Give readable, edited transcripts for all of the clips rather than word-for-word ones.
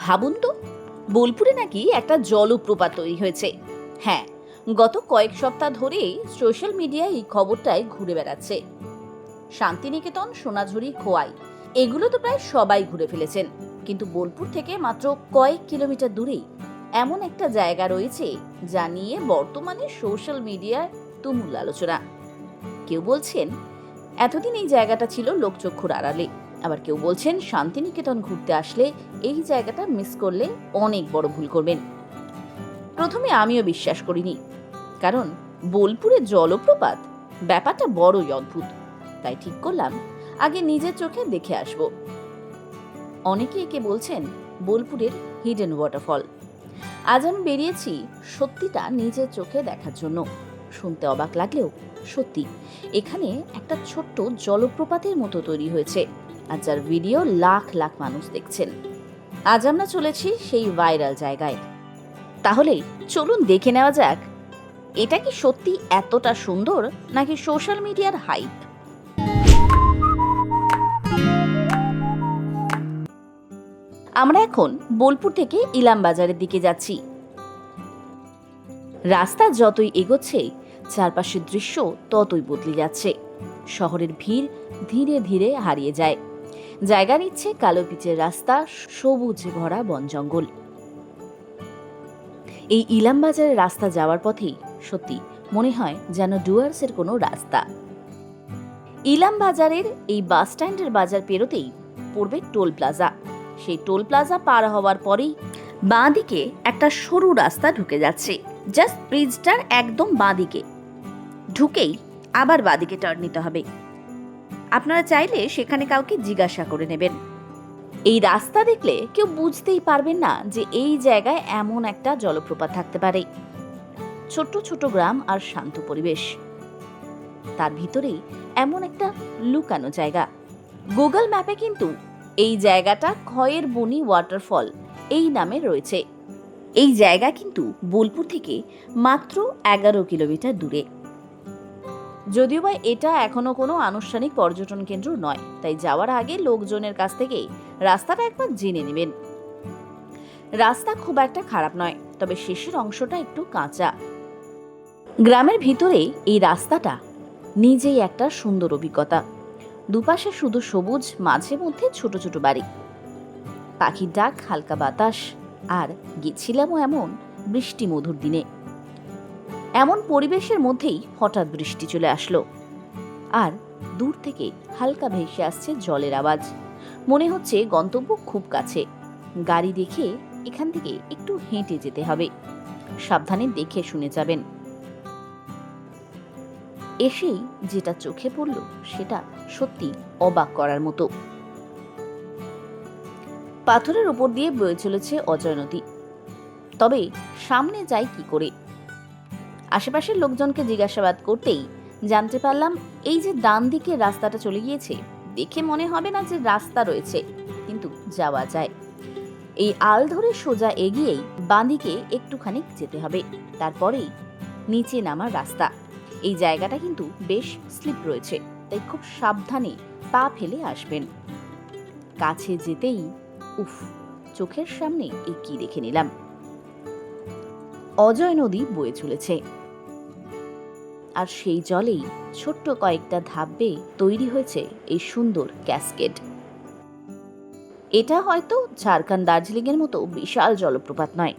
ভাবুন তো, বোলপুরে নাকি একটা জলপ্রপাত তৈরি হয়েছে। হ্যাঁ, গত কয়েক সপ্তাহ ধরেই সোশ্যাল মিডিয়ায় এই খবরটাই ঘুরে বেড়াচ্ছে। শান্তিনিকেতন, সোনাঝুরি, খোয়াই এগুলো তো প্রায় সবাই ঘুরে ফেলেছেন, কিন্তু বোলপুর থেকে মাত্র কয়েক কিলোমিটার দূরেই এমন একটা জায়গা রয়েছে যা নিয়ে বর্তমানে সোশ্যাল মিডিয়ায় তুমুল আলোচনা। কেউ বলছেন এতদিন এই জায়গাটা ছিল লোকচক্ষুর আড়ালে, আবার কেউ বলছেন শান্তিনিকেতন ঘুরতে আসলে এই জায়গাটা মিস করলে অনেক বড় ভুল করবেন। প্রথমে আমিও বিশ্বাস করিনি, কারণ বোলপুরের জলপ্রপাত ব্যাপারটা বড়ই অদ্ভুত। তাই ঠিক করলাম আগে নিজের চোখে দেখে আসব। অনেকে একে বলছেন বোলপুরের হিডেন ওয়াটারফল। আজ আমি বেরিয়েছি সত্যিটা নিজের চোখে দেখার জন্য। শুনতে অবাক লাগলেও সত্যি, এখানে একটা ছোট্ট জলপ্রপাতের মতো তৈরি হয়েছে, আর যার ভিডিও লাখ লাখ মানুষ দেখছেন। আজ আমরা চলেছি সেই ভাইরাল জায়গায়। তাহলে চলুন দেখে নেওয়া যাক, এটা কি সত্যি এতটা সুন্দর নাকি সোশ্যাল মিডিয়ার হাইপ। আমরা এখন বোলপুর থেকে ইলামবাজারের দিকে যাচ্ছি। রাস্তা যতই এগোচ্ছে চারপাশের দৃশ্য ততই বদলে যাচ্ছে। শহরের ভিড় ধীরে ধীরে হারিয়ে যায়, জায়গা নিচ্ছে কালো পিচের রাস্তা, সবুজে ভরা বন জঙ্গল। এই ইলামবাজারের রাস্তা যাওয়ার পথেই সত্যি মনে হয় যেন ডুয়ার্সের কোনো রাস্তা। ইলামবাজারের এই বাস স্ট্যান্ডের বাজার পেরোতেই পড়বে টোল প্লাজা। সেই টোল প্লাজা পার হওয়ার পরেই বাঁ দিকে একটা সরু রাস্তা ঢুকে যাচ্ছে। জাস্ট ব্রিজটার একদম বাঁ দিকে ঢুকেই আবার বাঁ দিকে টার্ন নিতে হবে। আপনারা চাইলে সেখানে কাউকে জিজ্ঞাসা করে নেবেন। এই রাস্তা দেখলে কেউ বুঝতেই পারবেন না যে এই জায়গায় এমন একটা জলপ্রপাত থাকতে পারে। ছোট্ট ছোট গ্রাম আর শান্ত পরিবেশ, তার ভিতরেই এমন একটা লুকানো জায়গা। গুগল ম্যাপে কিন্তু এই জায়গাটা খয়ের বনি ওয়াটারফল এই নামে রয়েছে। এই জায়গা কিন্তু বোলপুর থেকে মাত্র 11 কিলোমিটার দূরে। যদিও বা এটা এখনো কোনো আনুষ্ঠানিক পর্যটন কেন্দ্র নয়, তাই যাওয়ার আগে লোকজনের কাছ থেকে রাস্তাটা একবার জেনে নেবেন। রাস্তা খুব একটা খারাপ নয়, তবে শেষের অংশটা একটু কাঁচা। গ্রামের ভিতরে এই রাস্তাটা নিজেই একটা সুন্দর অভিজ্ঞতা। দুপাশে শুধু সবুজ, মাঝে মধ্যে ছোট ছোট বাড়ি, পাখির ডাক, হালকা বাতাস। আর গেছিলামও এমন বৃষ্টি মধুর দিনে। এমন পরিবেশের মধ্যেই হঠাৎ বৃষ্টি চলে আসলো, আর দূর থেকে হালকা ভেসে আসছে জলের আওয়াজ। মনে হচ্ছে গন্তব্য খুব কাছে। গাড়ি দেখে এখান থেকে একটু হেঁটে যেতে হবে, সাবধানে দেখে শুনে যাবেন। এসেই যেটা চোখে পড়ল সেটা সত্যি অবাক করার মতো। পাথরের উপর দিয়ে বয়ে চলেছে অজয় নদী। তবে সামনে যাই কি করে? আশেপাশের লোকজনকে জিজ্ঞাসাবাদ করতেই জানতে পারলাম এই যে ডান দিকে রাস্তাটা চলে গিয়েছে, দেখে মনে হবে না যে রাস্তা রয়েছে, কিন্তু যাওয়া যায়। এই আল ধরে সোজা এগিয়েই বাঁ দিকে একটুখানি যেতে হবে, তারপরেই নিচে নামার রাস্তা। এই জায়গাটা কিন্তু বেশ স্লিপ রয়েছে, তাই খুব সাবধানে পা ফেলে আসবেন। কাছে যেতেই উফ, চোখের সামনে এই কি দেখে নিলাম! অজয় নদী বয়ে চলেছে, আর সেই জলেই ছোট্ট কয়েকটা ধাপ বেয়ে তৈরি হয়েছে এই সুন্দর ক্যাসকেড। এটা হয়তো ঝাড়খণ্ড, দার্জিলিং এর মতো বিশাল জলপ্রপাত নয়,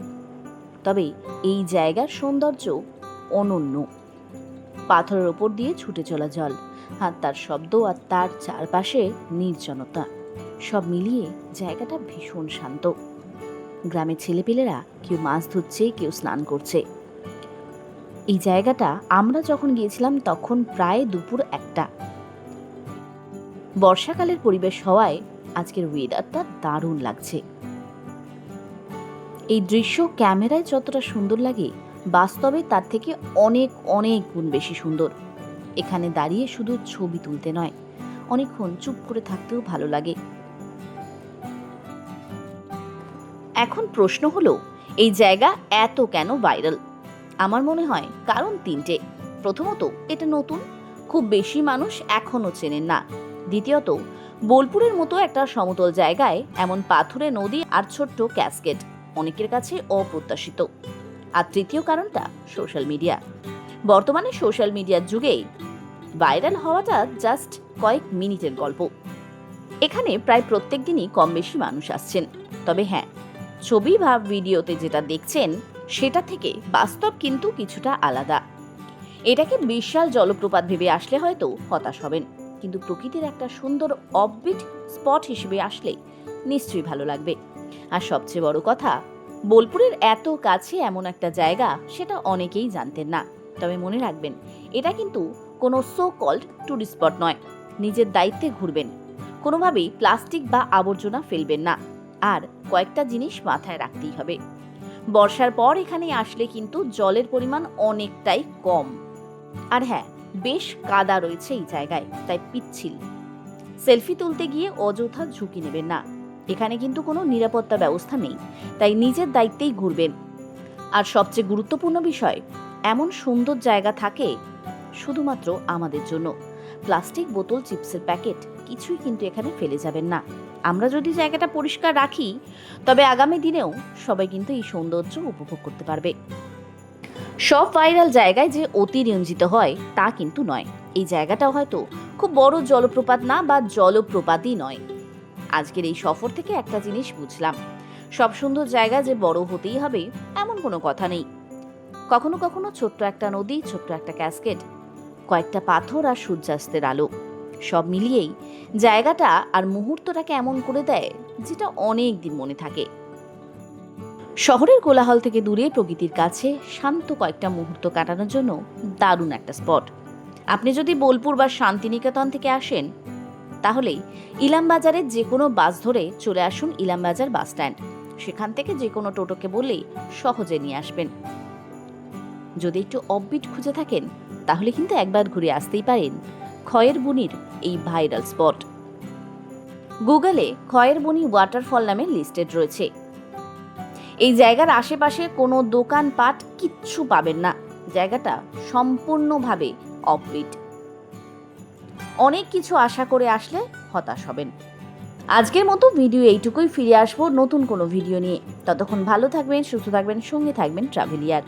তবে এই জায়গার সৌন্দর্য অনন্য। পাথরের ওপর দিয়ে ছুটে চলা জল, আর তার শব্দ, আর তার চারপাশে নির্জনতা, সব মিলিয়ে জায়গাটা ভীষণ শান্ত। গ্রামের ছেলেপেলেরা কেউ মাছ ধরছে, কেউ স্নান করছে। এই জায়গাটা আমরা যখন গিয়েছিলাম তখন প্রায় দুপুর 1টা। বর্ষাকালের পরিবেশ হওয়ায় আজকের ওয়েদারটা দারুণ লাগছে। এই দৃশ্য ক্যামেরায় যতটা সুন্দর লাগে, বাস্তবে তার থেকে অনেক অনেক গুণ বেশি সুন্দর। এখানে দাঁড়িয়ে শুধু ছবি তুলতে নয়, অনেকক্ষণ চুপ করে থাকতেও ভালো লাগে। এখন প্রশ্ন হলো, এই জায়গা এত কেন ভাইরাল? আমার মনে হয় কারণ 3টে। প্রথমত, এটা নতুন, খুব বেশি মানুষ এখনো চেনেন না। দ্বিতীয়ত, বোলপুরের মতো একটা সমতল জায়গায় এমন পাথুরে নদী আর ছোট্ট ক্যাসকেড অনেকের কাছে অপ্রত্যাশিত। আর তৃতীয় কারণটা সোশ্যাল মিডিয়া। বর্তমানে সোশ্যাল মিডিয়ার যুগে ভাইরাল হওয়াটা জাস্ট কয়েক মিনিটের গল্প। এখানে প্রায় প্রত্যেক দিনই কম বেশি মানুষ আসছেন। তবে হ্যাঁ, ছবি বা ভিডিওতে যেটা দেখছেন সেটা থেকে বাস্তব কিন্তু কিছুটা আলাদা। এটাকে বিশাল জলপ্রপাত ভেবে আসলে হয়তো হতাশ হবেন, কিন্তু প্রকৃতির একটা সুন্দর অফবিট স্পট হিসেবে আসলে নিশ্চয়ই ভালো লাগবে। আর সবচেয়ে বড় কথা, বোলপুরের এত কাছে এমন একটা জায়গা সেটা অনেকেই জানতেন না। তবে মনে রাখবেন, এটা কিন্তু কোনো সো কল্ড ট্যুরিস্ট স্পট নয়। নিজের দায়িত্বে ঘুরবেন, কোনোভাবেই প্লাস্টিক বা আবর্জনা ফেলবেন না। আর কয়েকটা জিনিস মাথায় রাখতেই হবে, বর্ষার পর এখানে আসলে কিন্তু জলের পরিমাণ অনেকটাই কম। আর হ্যাঁ, বেশ কাদা রয়েছে এই জায়গায়, তাই পিচ্ছিল। সেলফি তুলতে গিয়ে অযথা ঝুঁকি নেবেন না। এখানে কিন্তু কোনো নিরাপত্তা ব্যবস্থা নেই, তাই নিজের দায়িত্বেই ঘুরবেন। আর সবচেয়ে গুরুত্বপূর্ণ বিষয়, এমন সুন্দর জায়গা থাকে শুধুমাত্র আমাদের জন্য। প্লাস্টিক বোতল, চিপসের প্যাকেট কিছুই কিন্তু এখানে ফেলে যাবেন না। আমরা যদি জায়গাটা পরিষ্কার রাখি, তবে আগামী দিনেও সবাই কিন্তু এই সৌন্দর্য উপভোগ করতে পারবে। সব ভাইরাল জায়গায় যে অতিরঞ্জিত হয় তা কিন্তু নয়। এই জায়গাটাও হয়তো খুব বড় জলপ্রপাত না বা জলপ্রপাতই নয়। আজকের এই সফর থেকে একটা জিনিস বুঝলাম, সব সুন্দর জায়গা যে বড় হতেই হবে এমন কোনো কথা নেই। কখনো কখনো ছোট্ট একটা নদী, ছোট্ট একটা ক্যাসকেড, কয়েকটা পাথর আর সূর্যাস্তের আলো, সব মিলিয়েই জায়গাটা আর মুহূর্তটাকে এমন করে দেয় যেটা অনেক দিন মনে থাকে। শহরের কোলাহল থেকে দূরে প্রকৃতির কাছে শান্ত কয়েকটা মুহূর্ত কাটানোর জন্য দারুণ একটা স্পট। আপনি যদি বোলপুর বা শান্তিনিকেতন থেকে আসেন, তাহলে ইলামবাজারের যে কোনো বাস ধরে চলে আসুন ইলামবাজার বাস স্ট্যান্ড। সেখান থেকে যে কোনো টোটোকে বললেই সহজে নিয়ে আসবেন। যদি একটু অফবিট খুঁজে থাকেন, তাহলে কিন্তু একবার ঘুরে আসতেই পারেন খয়েরবনির এই ভাইরাল স্পট। গুগলে খয়েরবনি ওয়াটারফল নামে লিস্টেড রয়েছে। এই জায়গার আশেপাশে কোনো দোকানপাট কিচ্ছু পাবেন না। জায়গাটা সম্পূর্ণভাবে অফবিট। অনেক কিছু আশা করে আসলে হতাশ হবেন। আজকের মতো ভিডিও এইটুকুই। ফিরে আসবো নতুন কোনো ভিডিও নিয়ে। ততক্ষণ ভালো থাকবেন, সুস্থ থাকবেন, সঙ্গে থাকবেন ট্রাভেলিয়ার।